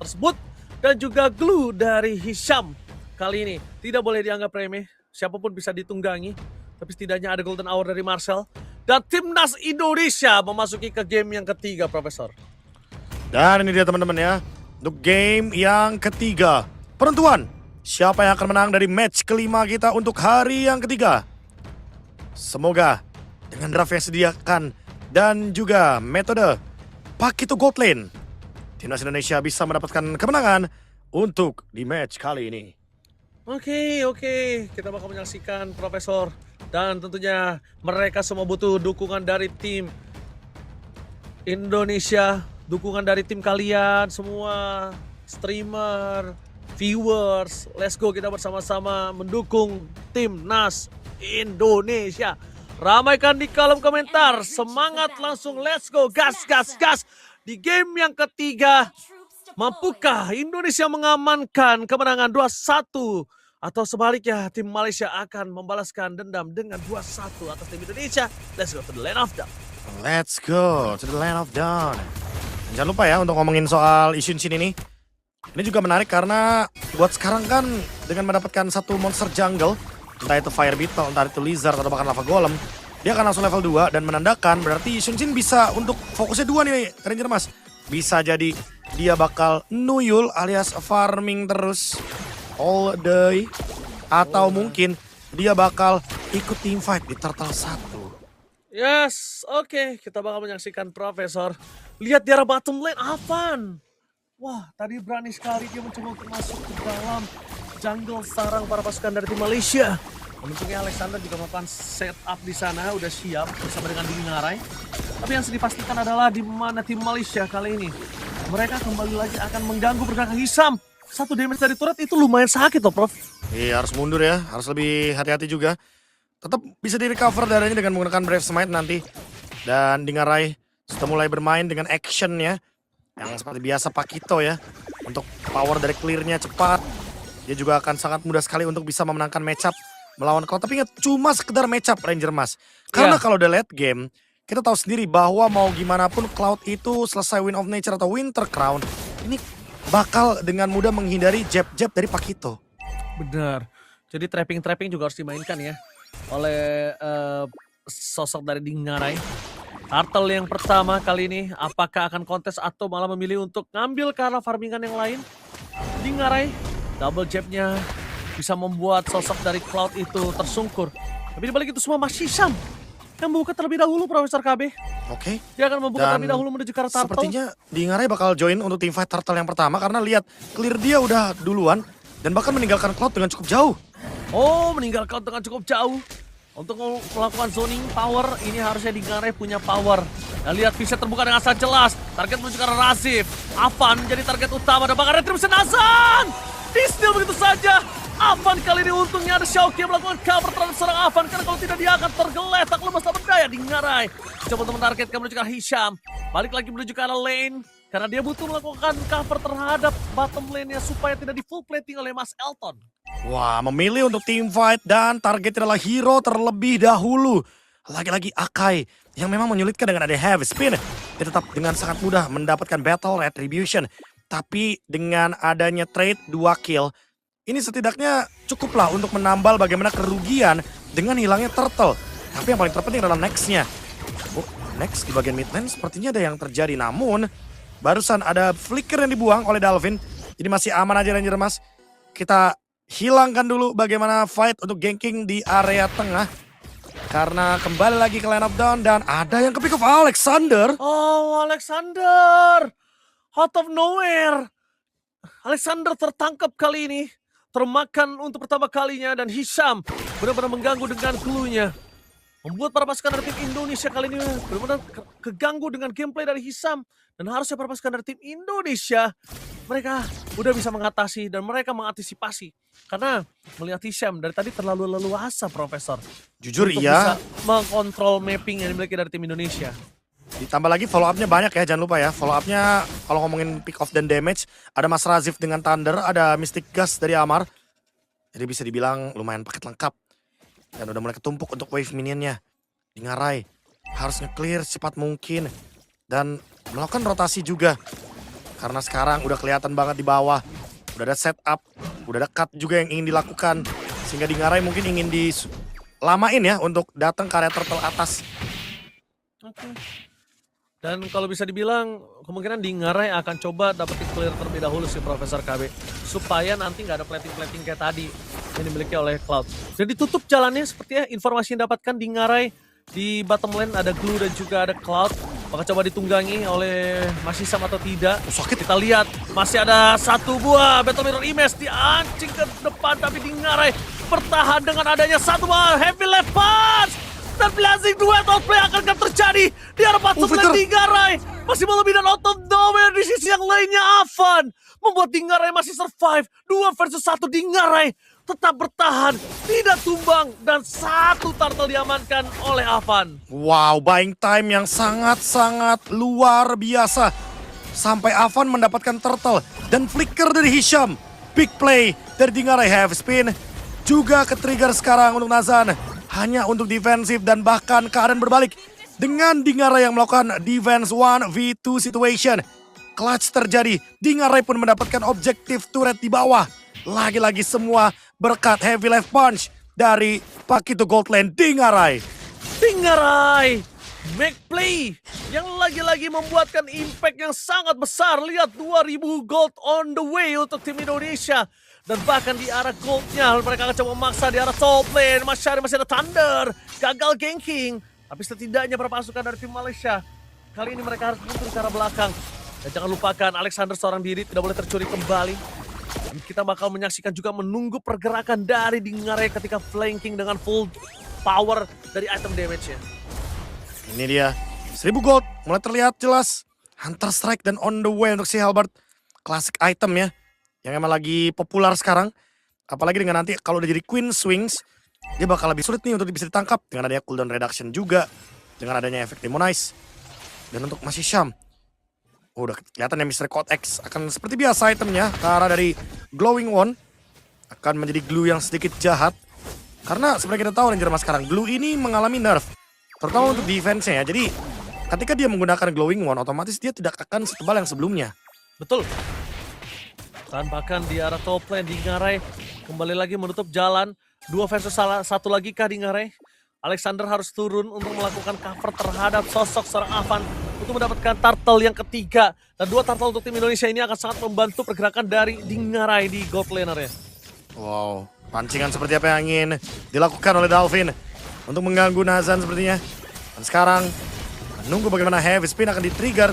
tersebut. Dan juga glue dari Hisham. Kali ini tidak boleh dianggap remeh. Siapapun bisa ditunggangi. Tapi setidaknya ada golden hour dari Marcel. Dan timnas Indonesia memasuki ke game yang ketiga, Profesor. Dan ini dia teman-teman ya. Untuk game yang ketiga. Penentuan. Siapa yang akan menang dari match kelima kita untuk hari yang ketiga. Semoga dengan draft yang sediakan dan juga metode Pakito Gold Lane, timnas Indonesia bisa mendapatkan kemenangan untuk di match kali ini. Oke, kita bakal menyaksikan Profesor. Dan tentunya mereka semua butuh dukungan dari tim Indonesia. Dukungan dari tim kalian semua, streamer, viewers. Let's go, kita bersama-sama mendukung timnas Indonesia. Ramaikan di kolom komentar. Semangat langsung, let's go, gas. Di game yang ketiga, mampukah Indonesia mengamankan kemenangan 2-1? Atau sebaliknya, tim Malaysia akan membalaskan dendam dengan 2-1 atas tim Indonesia. Let's go to the land of dawn. Let's go to the land of dawn. Jangan lupa ya untuk ngomongin soal Ishinshin ini. Ini juga menarik karena buat sekarang kan dengan mendapatkan satu monster jungle, entah itu Fire Beetle, entah itu Lizard, atau bahkan Lava Golem, dia akan langsung level 2 dan menandakan berarti Ishinshin bisa untuk fokusnya 2 nih Ranger Mas. Bisa jadi dia bakal nuyul alias farming terus all day. Atau mungkin dia bakal ikut team fight di Turtle 1. Yes, oke, kita bakal menyaksikan Profesor. Lihat di arah bottom lane, Avan. Wah, tadi berani sekali dia mencoba untuk masuk ke dalam jungle sarang para pasukan dari tim Malaysia. Untungnya Alexander juga melakukan setup di sana, udah siap bersama dengan Dingarai. Tapi yang dipastikan adalah di mana tim Malaysia kali ini. Mereka kembali lagi akan mengganggu pergerakan Hisham. Satu damage dari turret itu lumayan sakit loh, Prof. Iya, harus mundur ya, harus lebih hati-hati juga. Tetap bisa di-recover darahnya dengan menggunakan Brave Smite nanti. Dan Dingarai sudah mulai bermain dengan action-nya. Yang seperti biasa Pakito ya. Untuk power dari clear-nya cepat. Dia juga akan sangat mudah sekali untuk bisa memenangkan matchup melawan Cloud. Tapi ingat, cuma sekedar matchup Ranger Mas. Karena kalau udah late game, kita tahu sendiri bahwa mau gimana pun Cloud itu selesai Wind of Nature atau Winter Crown, ini bakal dengan mudah menghindari jab-jab dari Pakito. Benar. Jadi trapping juga harus dimainkan ya oleh sosok dari Dingarai. Turtle yang pertama kali ini, apakah akan kontes atau malah memilih untuk ngambil ke arah farmingan yang lain? Dingarai, double jabnya bisa membuat sosok dari Cloud itu tersungkur. Tapi dibalik itu semua masih Hisham yang membuka terlebih dahulu, Profesor KB. Oke. Dia akan membuka terlebih dahulu menuju ke arah Turtle. Sepertinya Dingarai bakal join untuk team fight Turtle yang pertama karena lihat clear dia udah duluan dan bahkan meninggalkan Cloud dengan cukup jauh. Oh, meninggalkan dengan cukup jauh. Untuk melakukan zoning power, ini harusnya Dingarai punya power. Dan lihat bisa terbuka dengan sangat jelas. Target menuju ke arah Razif. Avan menjadi target utama dan bakal Retribution Azan. Di-steal begitu saja. Avan kali ini untungnya ada Xiaoqi yang melakukan cover terhadap seorang Avan. Karena kalau tidak dia akan tergeletak lemas tak berdaya. Dingarai coba untuk menargetkan menuju ke arah Hisham. Balik lagi menuju ke arah lane. Karena dia butuh melakukan cover terhadap bottom lane-nya supaya tidak di full plating oleh Mas Elton. Wah, memilih untuk team fight dan target adalah hero terlebih dahulu. Lagi-lagi Akai yang memang menyulitkan dengan ada heavy spin. Dia tetap dengan sangat mudah mendapatkan battle retribution. Tapi dengan adanya trade 2 kill, ini setidaknya cukuplah untuk menambal bagaimana kerugian dengan hilangnya turtle. Tapi yang paling terpenting adalah next-nya. Oh, next di bagian mid lane sepertinya ada yang terjadi. Namun, barusan ada flicker yang dibuang oleh Dalvin. Jadi masih aman aja Ranger Mas. Kita hilangkan dulu bagaimana fight untuk ganking di area tengah. Karena kembali lagi ke line of down dan ada yang ke pick off Alexander. Oh, Alexander. Out of nowhere. Alexander tertangkap kali ini. Termakan untuk pertama kalinya dan Hisham benar-benar mengganggu dengan clue-nya. Membuat para pasukan dari tim Indonesia kali ini benar-benar keganggu dengan gameplay dari Hisham. Dan harusnya para pasukan dari tim Indonesia, mereka udah bisa mengatasi dan mereka mengantisipasi. Karena melihat Hisham dari tadi terlalu leluasa, Profesor. Jujur untuk iya. bisa mengkontrol mapping yang dimiliki dari tim Indonesia. Ditambah lagi follow up-nya banyak ya, jangan lupa ya. Follow up-nya kalau ngomongin pick off dan damage, ada Mas Razif dengan Thunder, ada Mystic Gust dari Amar. Jadi bisa dibilang lumayan paket lengkap. Dan udah mulai ketumpuk untuk wave minionnya. Dingarai harus nge-clear secepat mungkin. Dan melakukan rotasi juga. Karena sekarang udah kelihatan banget di bawah. Udah ada setup, udah ada cut juga yang ingin dilakukan. Sehingga di Ngarai mungkin ingin dilamain ya untuk datang ke area turtle atas. Oke. Dan kalau bisa dibilang kemungkinan di Ngarai akan coba dapetin clear terlebih dahulu si Profesor KB. Supaya nanti nggak ada plating-plating kayak tadi yang dimiliki oleh Cloud. Dan ditutup jalannya sepertinya informasi yang dapatkan di Ngarai. Di bottom lane ada Glue dan juga ada Cloud. Apakah coba ditunggangi oleh Mas Hisam atau tidak? Sakit. Kita lihat masih ada satu buah Battle Mirror Image diancing ke depan. Tapi di Ngarai bertahan dengan adanya satu buah Heavy Left Punch. Dan Blazing Duet outplay akan terjadi di hadapan sebelah di Ngarai. Masih mau lebih dan out of nowhere di sisi yang lainnya Avan. Membuat di Ngarai masih survive. 2 versus 1 di Ngarai. Tetap bertahan, tidak tumbang, dan satu turtle diamankan oleh Avan. Wow, buying time yang sangat-sangat luar biasa. Sampai Avan mendapatkan turtle dan flicker dari Hisham. Big play dari Dingarai Heavy Spin. Juga ke-trigger sekarang untuk Nazan. Hanya untuk defensif dan bahkan keadaan berbalik. Dengan Dingarai yang melakukan defense 1v2 situation. Clutch terjadi, Dingarai pun mendapatkan objektif turret di bawah. Lagi-lagi semua berkat Heavy Left Punch dari Pakito Goldland Dingarai. Dingarai, make play yang lagi-lagi membuatkan impact yang sangat besar. Lihat 2000 gold on the way untuk tim Indonesia. Dan bahkan di arah goldnya mereka akan coba memaksa di arah top lane. Masih ada Thunder, gagal ganking. Tapi setidaknya perpasukan dari tim Malaysia. Kali ini mereka harus mundur ke arah belakang. Dan jangan lupakan Alexander seorang diri tidak boleh tercuri kembali. Dan kita bakal menyaksikan juga menunggu pergerakan dari Dingarai ketika flanking dengan full power dari item damage-nya. Ini dia, 1000 gold mulai terlihat jelas. Hunter Strike dan on the way untuk si Halberd. Classic item ya, yang emang lagi populer sekarang. Apalagi dengan nanti kalau udah jadi Queen Swings, dia bakal lebih sulit nih untuk bisa ditangkap. Dengan adanya cooldown reduction juga, dengan adanya efek Demonize. Dan untuk Mas Hisham, udah kelihatan ya Mr. Code X akan seperti biasa itemnya. Ke arah dari Glowing One akan menjadi glue yang sedikit jahat. Karena sebenarnya kita tahu Ranger Mas sekarang, glue ini mengalami nerf. Terutama untuk defense-nya ya. Jadi ketika dia menggunakan Glowing One, otomatis dia tidak akan setebal yang sebelumnya. Betul. Dan bahkan di arah top lane Dingarai kembali lagi menutup jalan. 2 versus 1 lagi kah Dingarai? Alexander harus turun untuk melakukan cover terhadap sosok seorang Avan untuk mendapatkan turtle yang ketiga. Dan 2 turtle untuk tim Indonesia ini akan sangat membantu pergerakan dari Dingarai di gold laner ya. Wow, pancingan seperti apa yang ingin dilakukan oleh Dalvin untuk mengganggu Nazan sepertinya. Dan sekarang menunggu bagaimana Heavy Spin akan di-trigger.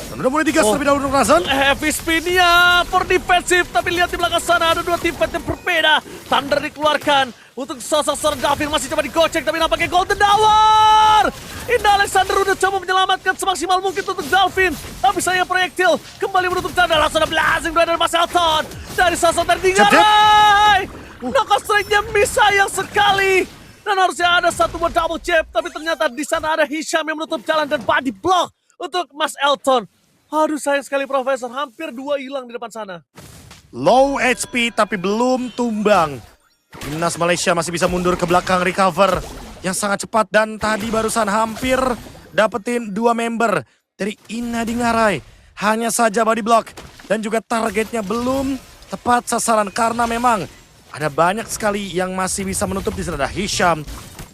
Dan udah mulai digas terlebih dahulu untuk Nazan. Heavy Spin ya, for defensive. Tapi lihat di belakang sana ada 2 tim fight yang berbeda. Thunder dikeluarkan. Untuk sosok seorang Dalvin masih coba digocek tapi nampaknya Golden Hour. Indah Alexander udah coba menyelamatkan semaksimal mungkin untuk Dalvin. Tapi sayang proyektil kembali menutup tanda. Langsung ada Blazing dari Mas Elton. Dari sosok dari Dingarai. Knockout strike-nya miss sayang sekali. Dan harusnya ada satu buat double jab. Tapi ternyata di sana ada Hisham yang menutup jalan dan body block untuk Mas Elton. Aduh sayang sekali Profesor. Hampir 2 hilang di depan sana. Low HP tapi belum tumbang. Timnas Malaysia masih bisa mundur ke belakang recover yang sangat cepat. Dan tadi barusan hampir dapetin 2 member dari Ina Dingarai. Hanya saja body block dan juga targetnya belum tepat sasaran. Karena memang ada banyak sekali yang masih bisa menutup. Di sana ada Hisham,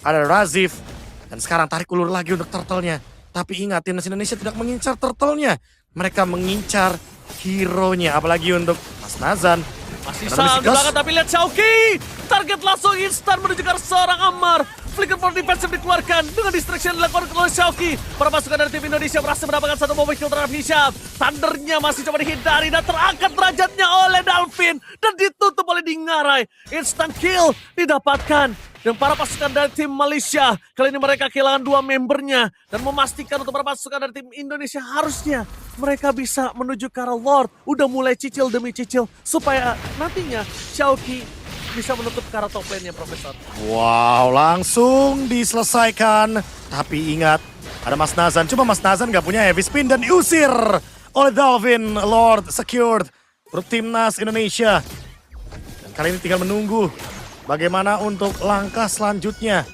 ada Razif. Dan sekarang tarik ulur lagi untuk turtle-nya. Tapi ingat timnas Indonesia tidak mengincar turtle-nya. Mereka mengincar hero-nya. Apalagi untuk Mas Nazan. Masih sama di belakang tapi lihat Shauki. Target langsung instan menuju ke arah seorang Ammar. Flicker for defensive dikeluarkan dengan distraction dilakukan oleh Shauki. Para pasukan dari tim Indonesia berhasil mendapatkan satu mobil kill terhadap Hisham. Thundernya masih coba dihindari dan terangkat derajatnya oleh Dalvin. Dan ditutup oleh Dingarai. Instant kill didapatkan. Dan para pasukan dari tim Malaysia, kali ini mereka kehilangan 2 membernya. Dan memastikan untuk para pasukan dari tim Indonesia harusnya mereka bisa menuju ke arah Lord. Udah mulai cicil demi cicil supaya nantinya Shauki bisa menutup ke arah top lane-nya Profesor. Wow, langsung diselesaikan. Tapi ingat, ada Mas Nazan. Cuma Mas Nazan gak punya heavy spin dan diusir oleh Dalvin. Lord secured untuk timnas Indonesia. Dan kali ini tinggal menunggu bagaimana untuk langkah selanjutnya.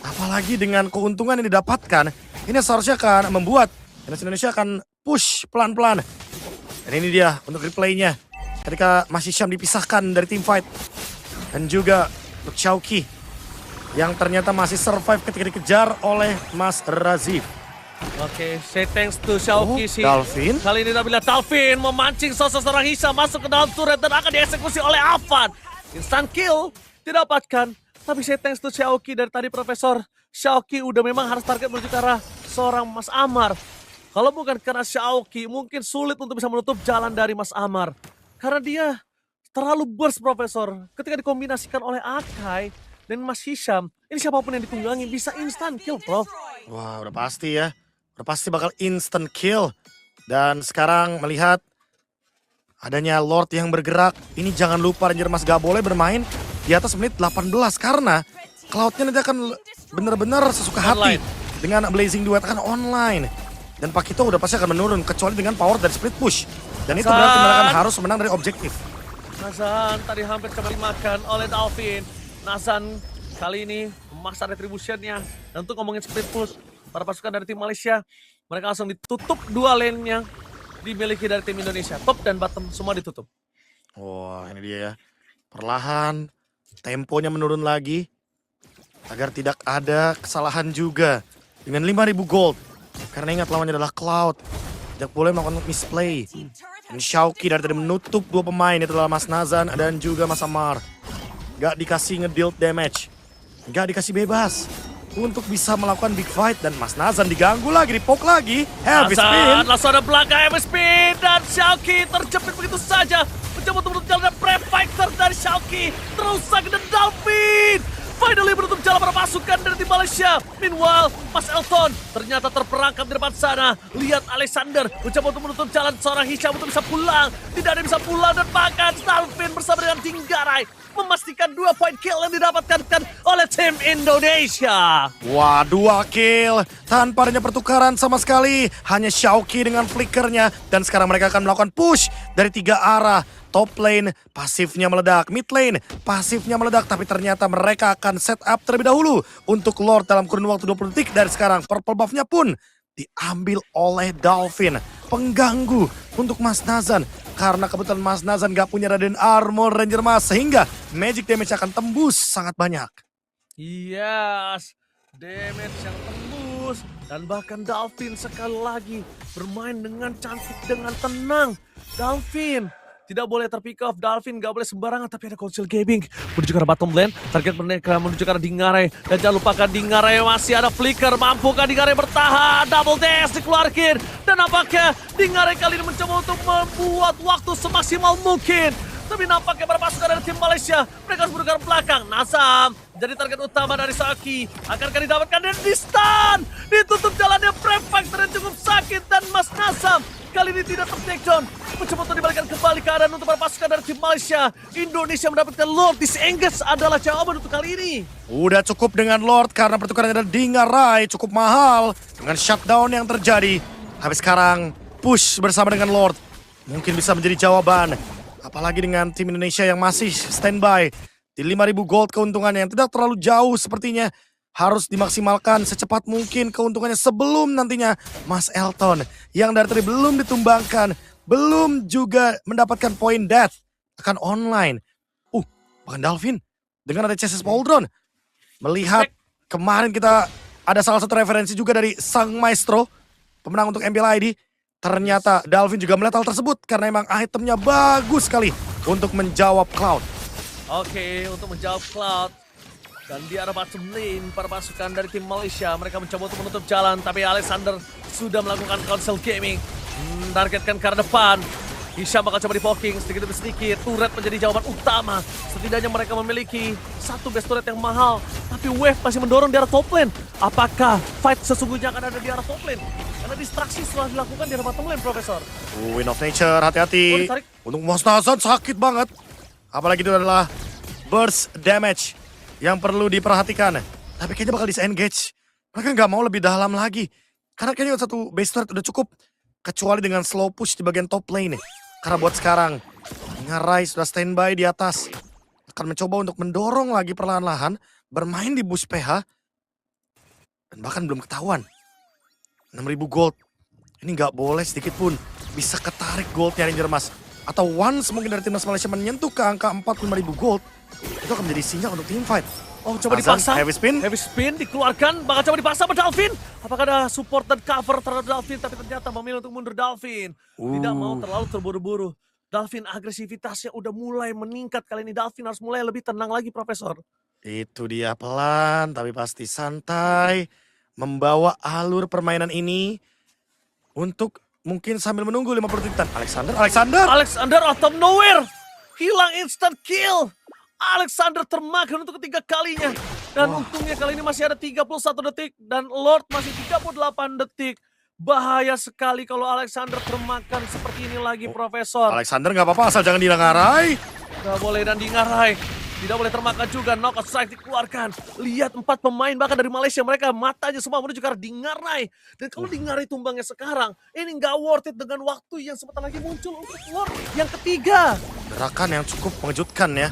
Apalagi dengan keuntungan yang didapatkan, ini seharusnya akan membuat timnas Indonesia akan push pelan-pelan Dan ini dia untuk replaynya. Ketika Mas Hisham dipisahkan dari tim fight. Dan juga untuk Xiaoqi yang ternyata masih survive ketika dikejar oleh Mas Razif. Oke, say thanks to Xiaoqi sih. Dalvin. Kali ini kita lihat Dalvin memancing sosok seorang Hisham masuk ke dalam turret dan akan dieksekusi oleh Avan. Instant kill didapatkan. Tapi say thanks to Xiaoqi dari tadi Profesor. Xiaoqi udah memang harus target menuju ke arah seorang Mas Amar. Kalau bukan karena Xiaoqi mungkin sulit untuk bisa menutup jalan dari Mas Amar. Karena dia terlalu burst Profesor. Ketika dikombinasikan oleh Akai dan Mas Hisham, ini siapapun yang ditunggangi bisa instant kill, Prof. Wah, udah pasti ya. Udah pasti bakal instant kill. Dan sekarang melihat adanya Lord yang bergerak. Ini jangan lupa Ranger Mas gak boleh bermain di atas menit 18. Karena Cloud-nya nanti akan benar-benar sesuka hati. Online. Dengan Blazing Duet akan online. Dan Pakito udah pasti akan menurun. Kecuali dengan power dari split push. Dan itu berarti mereka akan harus menang dari objektif. Nazan tadi hampir kembali makan oleh Dalvin. Nazan kali ini memaksa retribution-nya. Dan untuk ngomongin split push, para pasukan dari tim Malaysia, mereka langsung ditutup dua lane-nya dimiliki dari tim Indonesia. Top dan bottom semua ditutup. Wah, ini dia ya. Perlahan, temponya menurun lagi. Agar tidak ada kesalahan juga. Dengan 5.000 gold. Karena ingat lawannya adalah Cloud. Tidak boleh melakukan misplay. Dan Xiaoqi dari tadi menutup dua pemain. Itu adalah Mas Nazan dan juga Mas Amar. Gak dikasih nge-deal damage. Gak dikasih bebas. Untuk bisa melakukan big fight. Dan Mas Nazan diganggu lagi, dipok lagi. Heavy spin. Nazan langsung ada belakang heavy spin. Dan Xiaoqi terjepit begitu saja. Mencoba untuk menutup jalan dan pre-fighter dari Xiaoqi. Terus lagi dan Dalvin. Finally menutup jalan para pasukan dari tim Malaysia. Meanwhile, Mas Elton ternyata terperangkap di depan sana. Lihat Alexander mencoba untuk menutup jalan seorang Hisham untuk bisa pulang. Tidak ada yang bisa pulang dan bahkan Dalvin bersama dengan Tinggarai memastikan 2 poin kill yang didapatkan oleh tim Indonesia. Wah, 2 kill. Tanpa adanya pertukaran sama sekali. Hanya Xiaoqi dengan flickernya. Dan sekarang mereka akan melakukan push dari 3 arah. Top lane pasifnya meledak, mid lane pasifnya meledak, tapi ternyata mereka akan set up terlebih dahulu untuk Lord dalam kurun waktu 20 detik dari sekarang. Purple buff-nya pun diambil oleh Dalvin, pengganggu untuk Mas Nazan. Karena kebetulan Mas Nazan gak punya Raden Armor Ranger Mas, sehingga magic damage akan tembus sangat banyak. Yes, damage yang tembus. Dan bahkan Dalvin sekali lagi bermain dengan cantik, dengan tenang. Dalvin tidak boleh terpick off, Dalvin gak boleh sembarangan, tapi ada Council Gaming menuju ke arah bottom lane, target mereka menuju ke arah Dingarai, dan jangan lupakan Dingarai masih ada flicker, mampukah Dingarai bertahan, double dash dikeluarkan, dan nampaknya Dingarai kali ini mencoba untuk membuat waktu semaksimal mungkin, tapi nampaknya para pasukan dari tim Malaysia, mereka harus bergerak belakang. Nazam jadi target utama dari Saki, akankah didapatkan dan di stun, ditutup jalannya Prefactor yang cukup sakit, dan Mas Nazam kali ini tidak ter-takedown. Mencoba untuk dibalikan kembali keadaan untuk para pasukan dari tim Malaysia. Indonesia mendapatkan Lord. Disengage adalah jawaban untuk kali ini. Udah cukup dengan Lord karena pertukarannya ada Dingarai cukup mahal. Dengan shutdown yang terjadi. Tapi sekarang push bersama dengan Lord. Mungkin bisa menjadi jawaban. Apalagi dengan tim Indonesia yang masih standby. Di 5.000 gold keuntungannya yang tidak terlalu jauh sepertinya. Harus dimaksimalkan secepat mungkin keuntungannya sebelum nantinya Mas Elton yang dari tadi belum ditumbangkan, belum juga mendapatkan poin death akan online. Bahkan Dalvin dengan ada Chassis Pauldron. Melihat kemarin kita ada salah satu referensi juga dari Sang Maestro, pemenang untuk MPL ID. Ternyata Dalvin juga melihat hal tersebut karena emang itemnya bagus sekali untuk menjawab Cloud. Oke, untuk menjawab Cloud. Dan di arah bottom lane, para pasukan dari tim Malaysia, mereka mencoba untuk menutup jalan, tapi Alexander sudah melakukan Council Gaming. Targetkan ke arah depan. Hisham bakal coba di-poking sedikit demi sedikit. Turret menjadi jawaban utama. Setidaknya mereka memiliki satu base turret yang mahal. Tapi Wave masih mendorong di arah top lane. Apakah fight sesungguhnya akan ada di arah top lane? Karena distraksi setelah dilakukan di arah bottom lane, Profesor. Wind of Nature, hati-hati. ditarik. Untuk Mas Nazan sakit banget. Apalagi itu adalah burst damage yang perlu diperhatikan. Tapi kayaknya bakal disengage. Mereka nggak mau lebih dalam lagi. Karena kayaknya satu base turret udah cukup. Kecuali dengan slow push di bagian top lane. Karena buat sekarang, Dingarai sudah standby di atas. Akan mencoba untuk mendorong lagi perlahan-lahan. Bermain di bush PH. Dan bahkan belum ketahuan. 6.000 gold. Ini nggak boleh sedikit pun bisa ketarik goldnya Ranger Mas. Atau once mungkin dari timnas Malaysia menyentuh ke angka 45.000 gold, itu akan menjadi sinyal untuk teamfight. Oh, coba Azan, dipaksa. heavy spin. Heavy spin dikeluarkan, bakal coba dipaksa sama Dalvin. Apakah ada support dan cover terhadap Dalvin, tapi ternyata memilih untuk mundur Dalvin. Tidak mau terlalu terburu-buru. Dalvin agresivitasnya udah mulai meningkat kali ini. Dalvin harus mulai lebih tenang lagi, Profesor. Itu dia, pelan tapi pasti santai. Membawa alur permainan ini untuk mungkin sambil menunggu 50 detik. Alexander out of nowhere. Hilang instant kill. Alexander termakan untuk ketiga kalinya. Dan untungnya kali ini masih ada 31 detik. Dan Lord masih 38 detik. Bahaya sekali kalau Alexander termakan seperti ini lagi, Profesor. Alexander nggak apa-apa asal jangan dilangarai. Gak boleh dan diingarai. Tidak boleh termakan juga, knockout strike dikeluarkan. Lihat 4 pemain bahkan dari Malaysia, mereka matanya semua menuju ke arah Dingarai. Dan kalau Dingarai tumbangnya sekarang, ini nggak worth it dengan waktu yang sebentar lagi muncul untuk Lord yang ketiga. Gerakan yang cukup mengejutkan ya.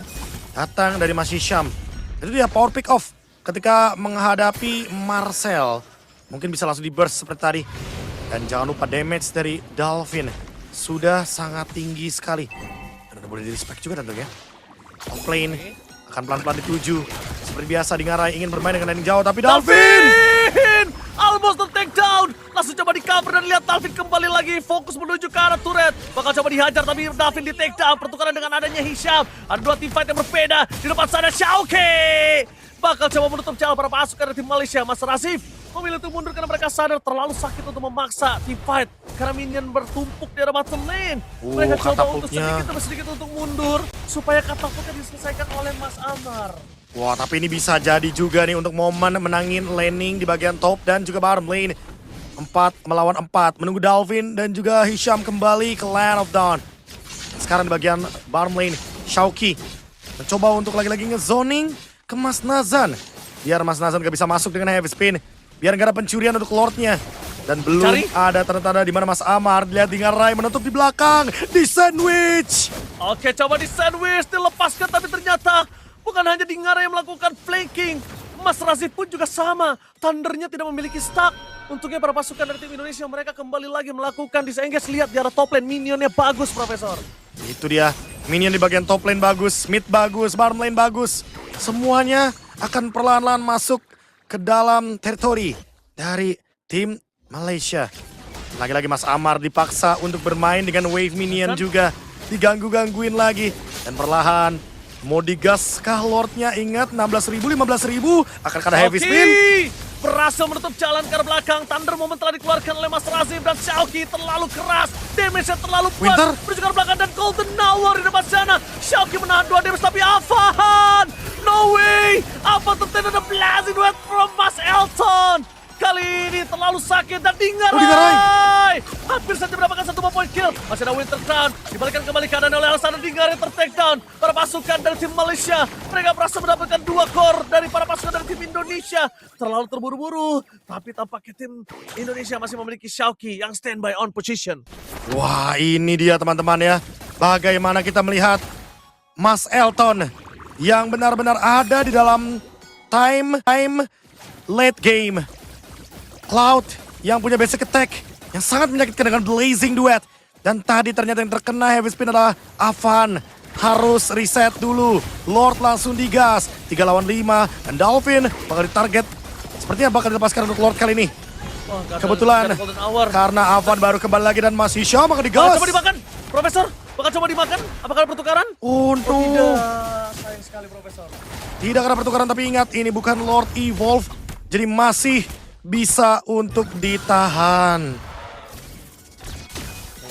Datang dari Mas Hisham. Itu dia power pick off ketika menghadapi Marcel. Mungkin bisa langsung di burst seperti tadi. Dan jangan lupa damage dari Dalvin sudah sangat tinggi sekali. Dan udah boleh di respect juga tentunya. Top lane akan pelan-pelan dituju. Seperti biasa Dingarai ingin bermain dengan landing jauh, tapi Dalvin! Almost the takedown. Langsung coba di cover dan lihat Dalvin kembali lagi. Fokus menuju ke arah turret. Bakal coba dihajar tapi Dalvin di takedown. Pertukaran dengan adanya Hisham. Ada 2 teamfight yang berbeda. Di depan sana Xiaoki. Bakal coba menutup jalan para pasukan dari tim Malaysia. Mas Rasif memilih untuk mundur karena mereka sadar terlalu sakit untuk memaksa teamfight. Karena minion bertumpuk di arah bottom lane. Mereka coba untuk sedikit demi sedikit untuk mundur. Supaya katapultnya diselesaikan oleh Mas Amar. Wah, tapi ini bisa jadi juga nih untuk momen menangin laning di bagian top dan juga bottom lane. 4 melawan 4. Menunggu Dalvin dan juga Hisham kembali ke Land of Dawn. Sekarang di bagian bottom lane, Xiaoki mencoba untuk lagi-lagi ngezoning ke Mas Nazan. Biar Mas Nazan gak bisa masuk dengan heavy spin. Biar gak ada pencurian untuk Lordnya. Dan belum ada tanda-tanda di mana Mas Amar. Lihat Dingarai menutup di belakang. Di sandwich. Oke, coba di sandwich. Dilepaskan tapi ternyata bukan hanya Dingarai yang melakukan flanking. Mas Razif pun juga sama. Thundernya tidak memiliki stack. Untungnya para pasukan dari tim Indonesia mereka kembali lagi melakukan disengage. Lihat di arah top lane. Minionnya bagus, Profesor. Itu dia. Minion di bagian top lane bagus. Mid bagus. Bottom lane bagus. Semuanya akan perlahan-lahan masuk ke dalam teritori dari tim Malaysia. Lagi-lagi Mas Amar dipaksa untuk bermain dengan wave minion juga. Diganggu-gangguin lagi. Dan perlahan mau digas kah Lordnya? Ingat 16.000, 15.000 akan ada heavy spin. Berhasil menutup jalan ke arah belakang. Thunder Moment telah dikeluarkan oleh Mas Razif dan Xiaoki terlalu keras. Damage-nya terlalu kuat. Menuju ke arah belakang dan Golden Hour di depan sana. Xiaoki menahan 2 damage tapi Avan! No way! Avan tertenda the blazing wet from Mas Elton. Kali ini terlalu sakit dan Dingarai hampir saja mendapatkan 1 point kill. Masih ada Winter Crown. Dibalikan kembali keadaan oleh Alexander. Dingarai ter-takedown. Para pasukan dari tim Malaysia. Mereka berhasil mendapatkan 2 core dari para pasukan dari tim Indonesia. Terlalu terburu-buru. Tapi tampaknya tim Indonesia masih memiliki Xiaoki yang standby on position. Wah, ini dia teman-teman ya. Bagaimana kita melihat Mas Elton yang benar-benar ada di dalam time late game. Cloud yang punya basic attack yang sangat menyakitkan dengan Blazing Duet. Dan tadi ternyata yang terkena heavy spin adalah Avan. Harus reset dulu. Lord langsung digas. 3 lawan 5. Dan Dalvin bakal ditarget. Sepertinya bakal dilepaskan untuk Lord kali ini. Kebetulan karena Avan baru kembali lagi dan Mas Hisham bakal digas. Coba dimakan, Profesor. Bakal coba dimakan. Apakah ada pertukaran? Untuk tidak. Sayang sekali, Profesor. Tidak ada pertukaran, tapi ingat ini bukan Lord Evolve. Jadi masih bisa untuk ditahan.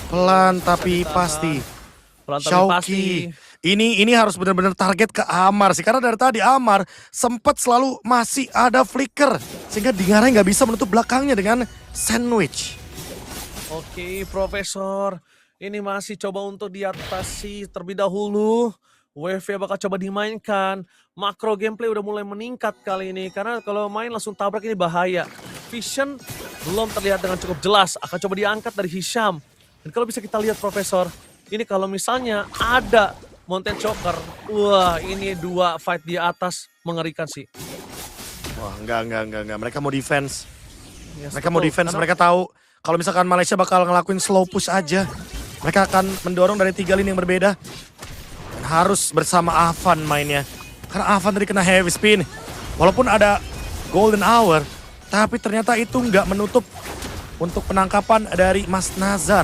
Pelan tapi pasti. Xiaoki. Ini harus benar-benar target ke Amar sih. Karena dari tadi Amar sempat selalu masih ada flicker. Sehingga Dingarai nggak bisa menutup belakangnya dengan sandwich. Oke, Profesor. Ini masih coba untuk diatasi terlebih dahulu. Wave bakal coba dimainkan. Makro gameplay udah mulai meningkat kali ini. Karena kalau main langsung tabrak ini bahaya. Vision belum terlihat dengan cukup jelas. Akan coba diangkat dari Hisham. Dan kalau bisa kita lihat, Profesor. Ini kalau misalnya ada Mountain Choker. Wah, ini 2 fight di atas. Mengerikan sih. Wah, enggak. Mereka mau defense. Yes, mereka mau defense, mereka tahu Kalau misalkan Malaysia bakal ngelakuin slow push aja. Mereka akan mendorong dari 3 lini yang berbeda. Dan harus bersama Avan mainnya. Karena Avan tadi kena heavy spin. Walaupun ada golden hour, tapi ternyata itu nggak menutup untuk penangkapan dari Mas Nazan.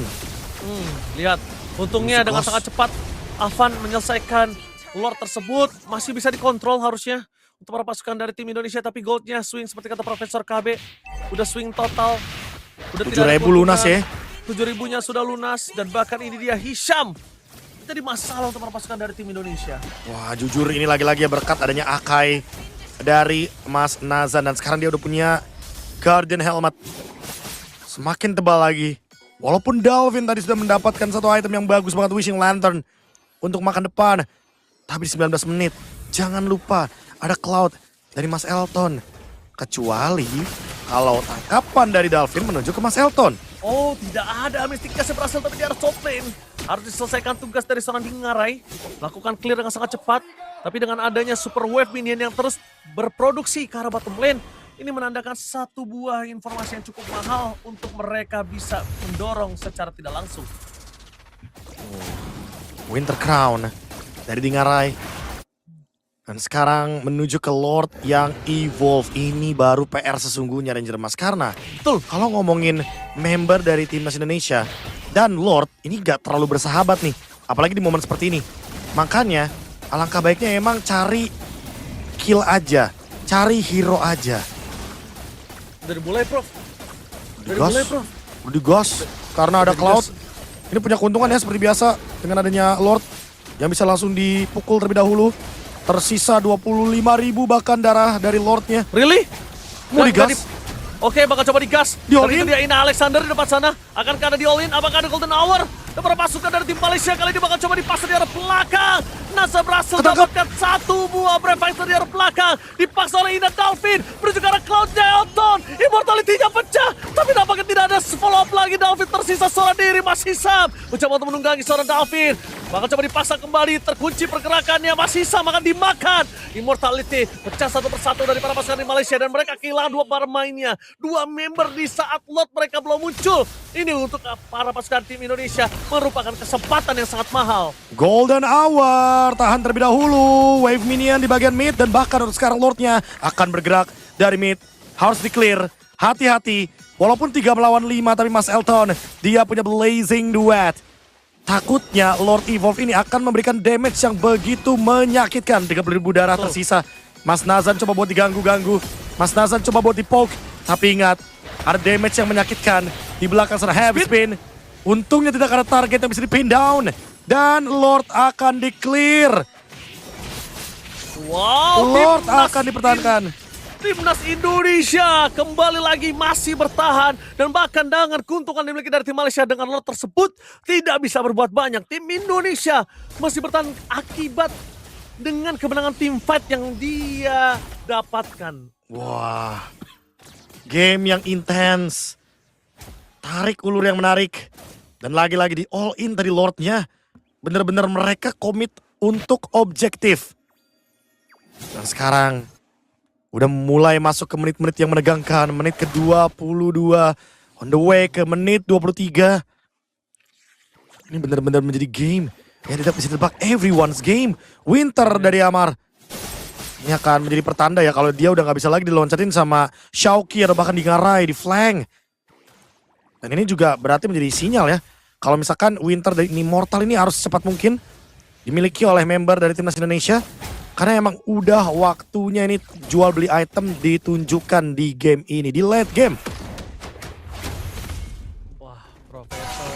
Lihat, untungnya dengan sangat cepat Avan menyelesaikan Lord tersebut. Masih bisa dikontrol harusnya untuk para pasukan dari tim Indonesia, tapi goldnya swing seperti kata Profesor KB. Udah swing total. Udah 7.000 lunas ya. 7.000-nya sudah lunas, dan bahkan ini dia Hisham. Jadi masalah untuk para pasukan dari tim Indonesia. Wah, jujur ini lagi-lagi berkat adanya Akai dari Mas Nazan. Dan sekarang dia udah punya Guardian Helmet. Semakin tebal lagi. Walaupun Dalvin tadi sudah mendapatkan satu item yang bagus banget, Wishing Lantern, untuk makan depan. Tapi di 19 menit, jangan lupa ada Cloud dari Mas Elton. Kecuali kalau tangkapan dari Dalvin menuju ke Mas Elton. Oh, tidak ada Mystic Gas yang berhasil, tapi dia harus top lane. Harus diselesaikan tugas dari seorang Dingarai. Lakukan clear dengan sangat cepat. Tapi dengan adanya super wave minion yang terus berproduksi ke arah bottom lane, ini menandakan satu buah informasi yang cukup mahal untuk mereka bisa mendorong secara tidak langsung. Winter Crown dari Dingarai. Dan sekarang menuju ke Lord yang evolve. Ini baru PR sesungguhnya Ranger Mas. Karena Betul. kalau ngomongin member dari Timnas Indonesia dan Lord ini gak terlalu bersahabat nih. Apalagi di momen seperti ini. Makanya alangkah baiknya emang cari kill aja. Cari hero aja. Dari mulai, Prof. Dari Digas. mulai, Prof. Udah digas. Karena ada Udah Cloud. digas. Ini punya keuntungan ya seperti biasa. Dengan adanya Lord yang bisa langsung dipukul terlebih dahulu. Tersisa 25.000 bahkan darah dari Lordnya. Really? Mau Dan digas? tadi- Oke, bakal coba digas. Di all Dan itu in? dia Ina Alexander di depan sana. Akankah ada di all in? Apakah ada golden hour? Dan para pasukan dari tim Malaysia kali ini bakal coba dipaksa di arah belakang. Nasa berhasil Ketangkap. mendapatkan satu buah Brave Fighter di arah belakang. Dipaksa oleh Ina Dalvin. Menuju ke arah Cloud-nya Elton. Immortality-nya pecah. Tapi nampaknya tidak ada follow up lagi. Dalvin tersisa seorang diri. Mas Hisam mencoba untuk menunggangi seorang Dalvin. Bakal coba dipaksa kembali. Terkunci pergerakannya. Mas Hisam akan dimakan. Immortality pecah satu persatu dari para pasukan di Malaysia. Dan mereka kehilangan dua pemainnya. Dua member di saat lot mereka belum muncul. Ini untuk para pasukan tim Indonesia merupakan kesempatan yang sangat mahal. Golden Hour, tahan terlebih dahulu. Wave minion di bagian mid dan bahkan untuk sekarang Lordnya akan bergerak dari mid. Harus di clear, hati-hati. Walaupun 3 melawan 5 tapi Mas Elton dia punya Blazing Duet. Takutnya Lord Evolve ini akan memberikan damage yang begitu menyakitkan. 30.000 darah tersisa. Mas Nazan coba buat diganggu-ganggu. Mas Nazan coba buat dipoke. Tapi ingat, ada damage yang menyakitkan. Di belakang sana heavy spin. Untungnya tidak ada target yang bisa dipin down. Dan Lord akan di-clear. Wow, Lord Timnas akan dipertahankan. Timnas Indonesia kembali lagi masih bertahan. Dan bahkan dengan keuntungan dimiliki dari tim Malaysia dengan Lord tersebut tidak bisa berbuat banyak. Tim Indonesia masih bertahan akibat dengan kemenangan tim fight yang dia dapatkan. Wah, game yang intens. Tarik ulur yang menarik. Dan lagi-lagi di all in tadi Lordnya. Bener-bener mereka komit untuk objektif. Dan sekarang udah mulai masuk ke menit-menit yang menegangkan. Menit ke-22. On the way ke menit 23. Ini bener-bener menjadi game yang tidak bisa ditebak. Everyone's game. Winter dari Amar. Ini akan menjadi pertanda ya kalau dia udah gak bisa lagi diloncatin sama Shauki atau bahkan Dingarai di flank. Dan ini juga berarti menjadi sinyal ya. Kalau misalkan Winter dari Immortal ini harus secepat mungkin dimiliki oleh member dari Timnas Indonesia. Karena emang udah waktunya ini jual beli item ditunjukkan di game ini, di late game. Wah, Profesor.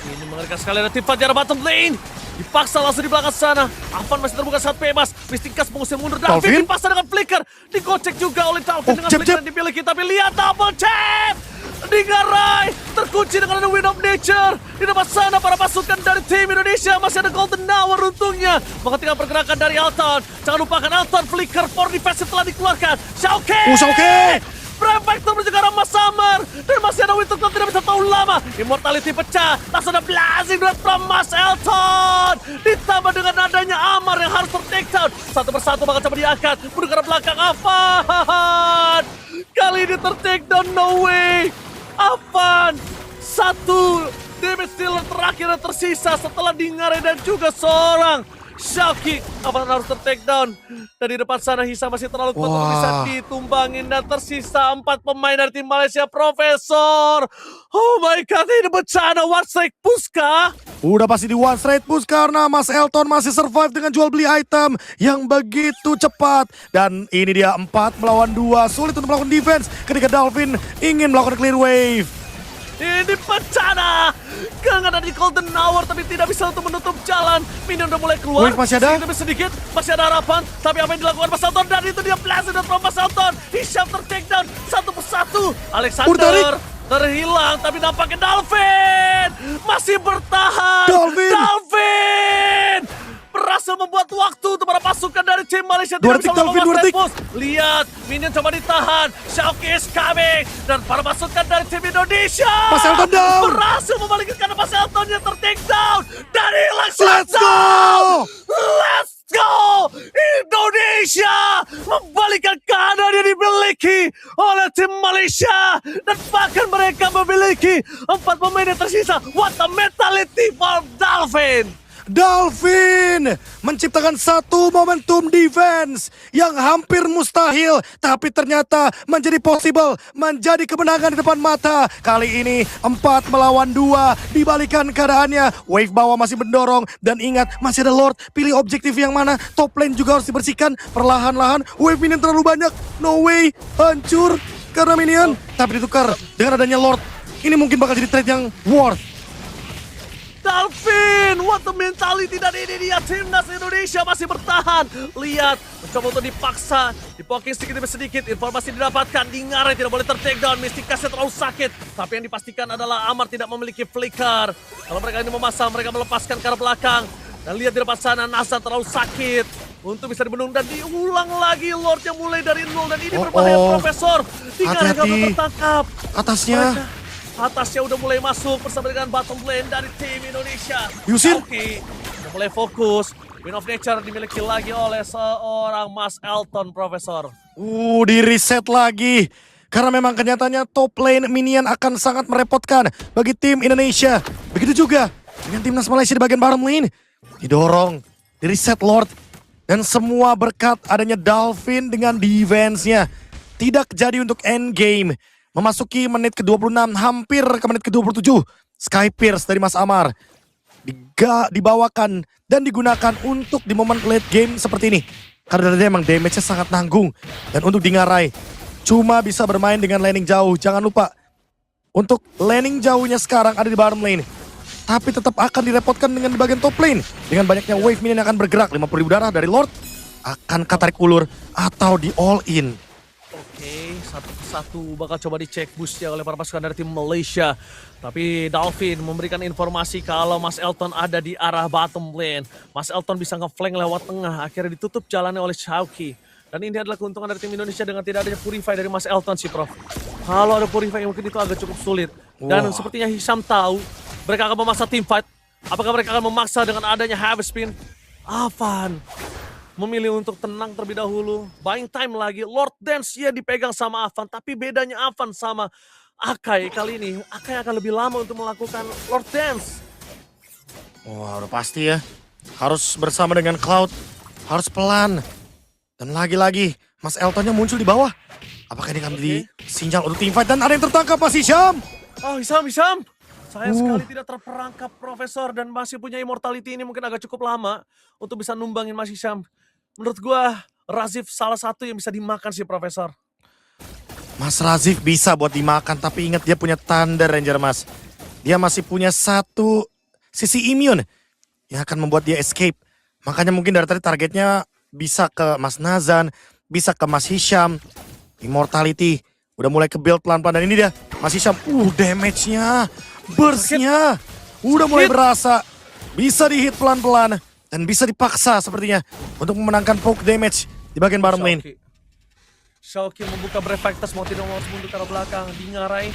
Ini mengerikan sekali ada tim fight di arah bottom lane. Dipaksa langsung di belakang sana. Avan masih terbuka saat bebas. Mystic Gas mengusir mundur. Dalvin? Dalvin dipaksa dengan flicker. Digocek juga oleh Dalvin dengan jab, flicker jab. yang dimiliki. Tapi lihat double tap. Dingarai terkunci dengan ada Wind of Nature. Di depan sana para pasukan dari tim Indonesia masih ada Golden Hour untungnya. Menghentikan pergerakan dari Elton. Jangan lupakan Elton flicker for defensive telah dikeluarkan. Shauki! Shauki! Brave Fighter menuju ke arah Mas Summer. Dan masih ada Winter Cloud tidak bisa tahu lama. Immortality pecah. Langsung ada Blazing Duet from Mas Elton. Ditambah dengan adanya Amar yang harus ter-takedown. Satu persatu bakal coba diangkat. Menuju ke arah belakang Avan. Kali ini ter-takedown, no way. Avan, satu damage dealer terakhir yang tersisa setelah Dingare dan juga seorang Xiaoqi. Avan harus ter-take down. Dan di depan sana Hisam masih terlalu kuat untuk bisa ditumbangin. Dan tersisa 4 pemain dari tim Malaysia. Profesor, oh my god, ini bencana. One strike push kah? Udah pasti di one straight push karena Mas Elton masih survive dengan jual beli item yang begitu cepat. Dan ini dia 4 melawan 2. Sulit untuk melakukan defense ketika Dalvin ingin melakukan clear wave. Ini bencana. Gangan ada di Golden Hour tapi tidak bisa untuk menutup jalan. Minion udah mulai keluar. Wave masih ada? Sedikit, masih ada harapan. Tapi apa yang dilakukan Mas Elton? Dan itu dia blast dari Mas Elton. Hisham ter-take down satu persatu. Alexander terhilang tapi nampaknya Dalvin masih bertahan. Dalvin berhasil membuat waktu untuk para pasukan dari tim Malaysia tidak bisa melakukan straight push. Lihat, Minion coba ditahan. Xiaoqi is coming. Dan para pasukan dari tim Indonesia Mas Elton down. berhasil membalikkan karena Mas Elton yang ter-take down. Dan hilang Let's satu. go! Let's go! Indonesia membalikkan keadaan yang dimiliki oleh tim Malaysia. Dan bahkan mereka memiliki 4 pemain yang tersisa. What a mentality for Dalvin! Dalvin menciptakan satu momentum defense yang hampir mustahil, tapi ternyata menjadi possible, menjadi kemenangan di depan mata. Kali ini 4 melawan 2, dibalikan keadaannya. Wave bawah masih mendorong, dan ingat masih ada Lord. Pilih objektif yang mana, top lane juga harus dibersihkan perlahan-lahan. Wave minion terlalu banyak, no way, hancur karena minion. Tapi ditukar dengan adanya Lord. Ini mungkin bakal jadi trade yang worth. Dalvin, what the mentality, dan ini dia timnas Indonesia masih bertahan. Lihat, mencoba untuk dipaksa, dipoking sedikit demi sedikit. Informasi didapatkan, Dingare tidak boleh ter-take down, Mysticasnya terlalu sakit. Tapi yang dipastikan adalah Amar tidak memiliki flicker. Kalau mereka ini memasang, mereka melepaskan ke arah belakang. Dan lihat di depan sana, Nazan terlalu sakit untuk bisa dibendung, dan diulang lagi Lord yang mulai dari nol. Dan ini berbahaya, Profesor. Dingare gak boleh tertangkap. Atasnya. Atasnya udah mulai masuk bersama dengan bottom lane dari tim Indonesia. Yusin. Oke, udah mulai fokus. Win of Nature dimiliki lagi oleh seorang Mas Elton, Profesor. Di reset lagi. Karena memang kenyataannya top lane minion akan sangat merepotkan bagi tim Indonesia. Begitu juga dengan timnas Malaysia di bagian bottom lane. Didorong, di reset Lord. Dan semua berkat adanya Dalvin dengan defense-nya. Tidak jadi untuk endgame. Memasuki menit ke-26, hampir ke menit ke-27. Sky Pierce dari Mas Amar dibawakan dan digunakan untuk di momen late game seperti ini. Karena dia memang damage-nya sangat nanggung. Dan untuk Dingarai, cuma bisa bermain dengan laning jauh. Jangan lupa, untuk laning jauhnya sekarang ada di bottom lane. Tapi tetap akan direpotkan dengan di bagian top lane. Dengan banyaknya wave minion yang akan bergerak. 50.000 darah dari Lord. Akan katarik ulur atau di all in. Oke, satu persatu bakal coba dicek boostnya oleh para pasukan dari tim Malaysia. Tapi Dalvin memberikan informasi kalau Mas Elton ada di arah bottom lane. Mas Elton bisa nge-flank lewat tengah, akhirnya ditutup jalannya oleh Xiaoqi. Dan ini adalah keuntungan dari tim Indonesia dengan tidak adanya Purify dari Mas Elton sih, Prof. Kalau ada Purify mungkin itu agak cukup sulit. Dan sepertinya Hisham tahu mereka akan memaksa team fight. Apakah mereka akan memaksa dengan adanya heavy spin? Avan memilih untuk tenang terlebih dahulu. Buying time lagi. Lord Dance ya dipegang sama Avan. Tapi bedanya Avan sama Akai kali ini. Akai akan lebih lama untuk melakukan Lord Dance. Wah, udah pasti ya. Harus bersama dengan Cloud. Harus pelan. Dan lagi-lagi Mas Eltonnya muncul di bawah. Apakah ini akan menjadi sinyal untuk team fight? Dan ada yang tertangkap, Mas Hisham. Oh, Hisham. Sayang sekali tidak terperangkap, Profesor. Dan masih punya immortality ini mungkin agak cukup lama untuk bisa numbangin Mas Hisham. Menurut gua, Razif salah satu yang bisa dimakan sih, Profesor. Mas Razif bisa buat dimakan, tapi ingat dia punya Thunder Ranger, Mas. Dia masih punya satu sisi immune yang akan membuat dia escape. Makanya mungkin dari tadi targetnya bisa ke Mas Nazan, bisa ke Mas Hisham. Immortality udah mulai ke build pelan-pelan, dan ini dia Mas Hisham. Damage-nya, burst-nya udah mulai berasa. Bisa dihit pelan-pelan. Dan bisa dipaksa sepertinya untuk memenangkan poke damage di bagian bottom lane. Xiaoqi membuka Brave Factors, mau tidak mau harus mundur ke arah belakang. Dingarai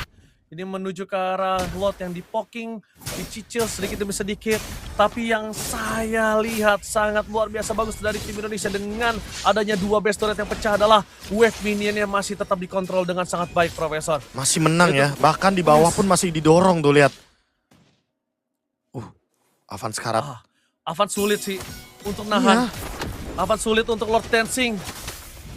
Ini menuju ke arah Lord yang dipoking, dicicil sedikit demi sedikit. Tapi yang saya lihat sangat luar biasa bagus dari tim Indonesia dengan adanya 2 base turret yang pecah adalah wave minionnya masih tetap dikontrol dengan sangat baik, Profesor. Masih menang ya, bahkan di bawah pun masih didorong tuh, lihat. Avan sekarat. Avan sulit sih untuk nahan. Avan sulit untuk Lord Dancing.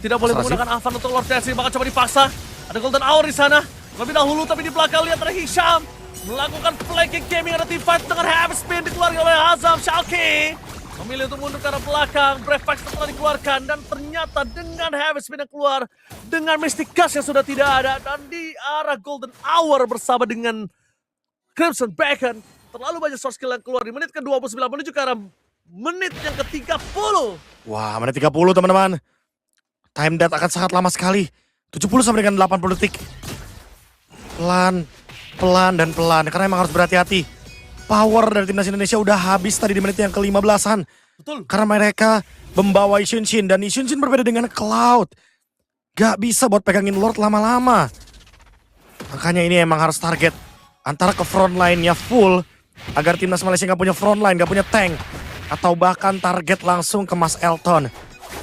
Tidak boleh menggunakan Avan untuk Lord Dancing, bahkan coba dipaksa. Ada Golden Hour di sana. Lebih dahulu tapi di belakang lihat ada Hisham. Melakukan flanking gaming, ada team fight dengan heavy spin dikeluarkan oleh Hazam Schalke. Memilih untuk mundur ke arah belakang. Brave Fax telah dikeluarkan dan ternyata dengan heavy spin yang keluar. Dengan Mystic Gas yang sudah tidak ada. Dan di arah Golden Hour bersama dengan Crimson Bacon. Terlalu banyak source skill yang keluar di menit ke-29 menuju ke arah menit yang ke-30. Wah, menit 30 teman-teman. Time death akan sangat lama sekali. 70 sampai dengan 80 detik. Pelan, dan pelan. Karena emang harus berhati-hati. Power dari timnas Indonesia udah habis tadi di menit yang ke-15-an. Betul. Karena mereka membawa Ishunshin. Dan Ishunshin berbeda dengan Cloud. Gak bisa buat pegangin Lord lama-lama. Makanya ini emang harus target. Antara ke front line-nya full. Agar timnas Malaysia gak punya front line, gak punya tank. Atau bahkan target langsung ke Mas Elton.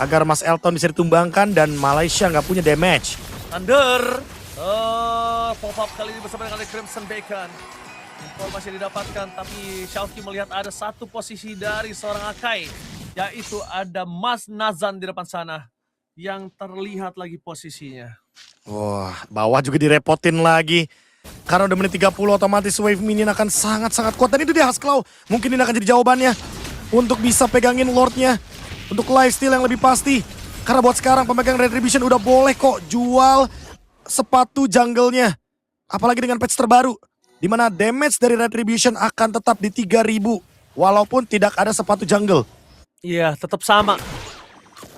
Agar Mas Elton bisa ditumbangkan dan Malaysia gak punya damage. Thunder. Pop-up kali ini bersama dengan Crimson Bacon. Informasi didapatkan, tapi Schalke melihat ada satu posisi dari seorang Akai. Yaitu ada Mas Nazan di depan sana. Yang terlihat lagi posisinya. Wah, bawah juga direpotin lagi. Karena udah menit 30 otomatis wave minion akan sangat-sangat kuat. Dan itu dia Haskell. Mungkin ini akan jadi jawabannya. Untuk bisa pegangin Lordnya. Untuk lifesteal yang lebih pasti. Karena buat sekarang pemegang Retribution udah boleh kok jual sepatu jungle-nya. Apalagi dengan patch terbaru. Dimana damage dari Retribution akan tetap di 3000. Walaupun tidak ada sepatu jungle. Iya, tetap sama.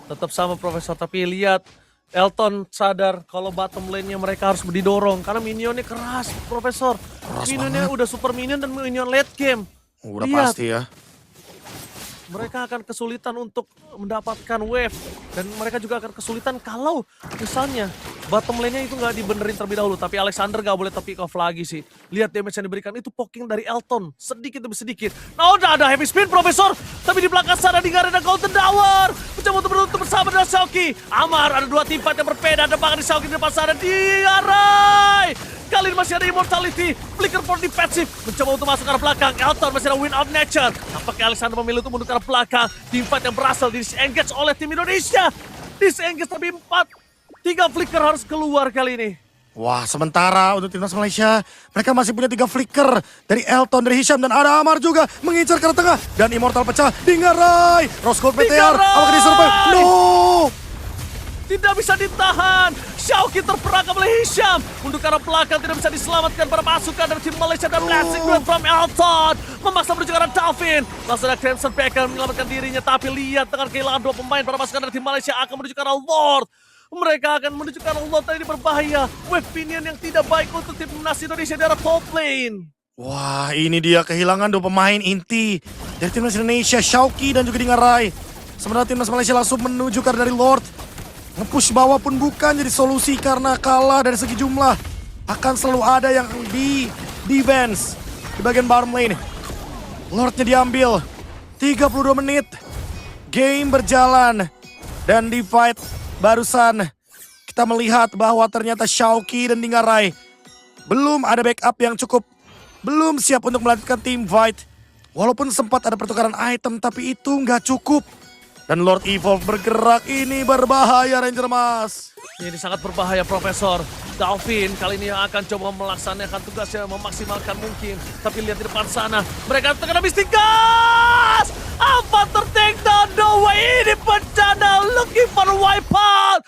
Tetap sama Profesor. Tapi lihat Elton sadar kalau bottom lane-nya mereka harus didorong. Karena minionnya keras Profesor. Keras minionnya banget. udah super minion dan minion late game. Udah Lihat. pasti ya. Mereka akan kesulitan untuk mendapatkan wave. Dan mereka juga akan kesulitan kalau misalnya bottom lane-nya itu nggak dibenerin terlebih dahulu. Tapi Alexander nggak boleh pick off lagi sih. Lihat damage yang diberikan itu poking dari Elton. Sedikit demi sedikit. Nah udah ada heavy spin Profesor. Tapi di belakang sana di arena Golden Tower. Mencoba untuk menutup bersama dengan Schalke. Amar ada 2 tim fight yang berbeda. Ada bahkan di Schalke di depan sana. Diarai. Kali ini masih ada Immortality. Flicker for defensive. Mencoba untuk masuk ke arah belakang. Elton masih ada Win of Nature. Nampaknya Alexander memilih untuk mundur ke arah belakang. Team fight yang berhasil disengage oleh tim Indonesia. Disengage tapi 3 flicker harus keluar kali ini. Wah, sementara untuk timnas Malaysia, mereka masih punya 3 flicker dari Elton, dari Hisham, dan ada Amar juga mengincar ke arah tengah. Dan Immortal pecah, Dingarai, Rose Gold PTR, apakah disurvive? No! Tidak bisa ditahan. Schalke terperangkap oleh Hisham. Untuk ke arah belakang tidak bisa diselamatkan para pasukan dari tim Malaysia dan Blessing Grant from Elton. Memaksa menuju ke arah Dalvin. Langsung ada Crimson Bacon menyelamatkan dirinya. Tapi lihat dengan kehilangan 2 pemain, para pasukan dari tim Malaysia akan menuju ke arah Lord. Mereka akan menuju ke arah Lord. Dan ini berbahaya. Wave minion yang tidak baik untuk tim timnas Indonesia di arah top lane. Wah, ini dia kehilangan 2 pemain inti dari timnas Indonesia, Schalke dan juga Dingarai. Sementara timnas Malaysia langsung menuju ke arah dari Lord. Nge-push bawah pun bukan jadi solusi karena kalah dari segi jumlah. Akan selalu ada yang di defense di bagian bottom lane. Lordnya diambil. 32 menit. Game berjalan. Dan di fight barusan kita melihat bahwa ternyata Schalke dan Dingarai belum ada backup yang cukup. Belum siap untuk melanjutkan team fight. Walaupun sempat ada pertukaran item tapi itu nggak cukup. Dan Lord Evolve bergerak, ini berbahaya Ranger Mas. Ini sangat berbahaya Profesor. Dalvin kali ini akan coba melaksanakan tugasnya memaksimalkan mungkin. Tapi lihat di depan sana, mereka terkena Mystic Gas! Apa tertake down? No way, ini bencana, looking for a wipeout!